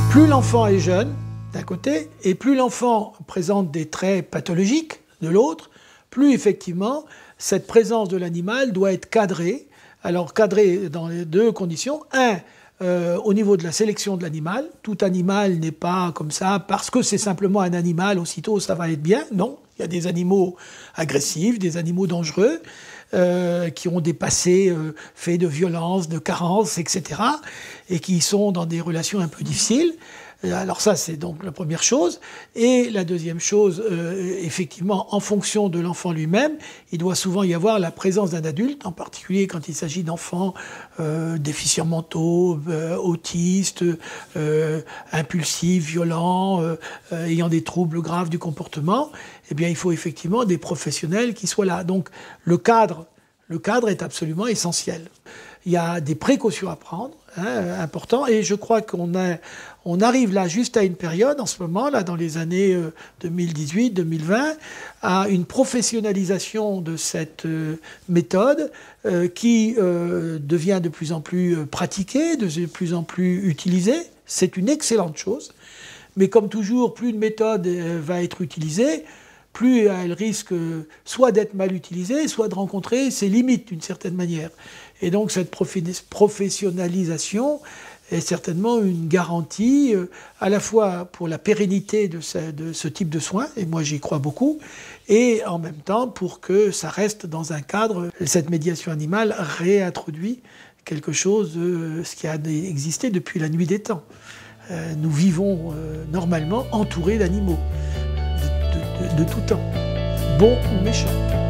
Plus l'enfant est jeune, d'un côté, et plus l'enfant présente des traits pathologiques, de l'autre, plus effectivement cette présence de l'animal doit être cadrée. Alors cadrée dans les deux conditions. Au niveau de la sélection de l'animal. Tout animal n'est pas comme ça, parce que c'est simplement un animal, aussitôt ça va être bien. Non, il y a des animaux agressifs, des animaux dangereux, qui ont des passés faits de violence, de carence, etc. et qui sont dans des relations un peu difficiles. Alors ça, c'est donc la première chose. Et la deuxième chose, effectivement, en fonction de l'enfant lui-même, il doit souvent y avoir la présence d'un adulte, en particulier quand il s'agit d'enfants déficients mentaux, autistes, impulsifs, violents, ayant des troubles graves du comportement. Eh bien, il faut effectivement des professionnels qui soient là. Donc, le cadre est absolument essentiel. Il y a des précautions à prendre, important, et je crois qu'on arrive là juste à une période, en ce moment, là, dans les années 2018-2020, à une professionnalisation de cette méthode qui devient de plus en plus pratiquée, de plus en plus utilisée. C'est une excellente chose, mais comme toujours, plus une méthode va être utilisée, plus elle risque soit d'être mal utilisée, soit de rencontrer ses limites d'une certaine manière. Et donc cette professionnalisation est certainement une garantie à la fois pour la pérennité de ce type de soins, et moi j'y crois beaucoup, et en même temps pour que ça reste dans un cadre, cette médiation animale réintroduit quelque chose de ce qui a existé depuis la nuit des temps. Nous vivons normalement entourés d'animaux. De tout temps, bon ou méchant.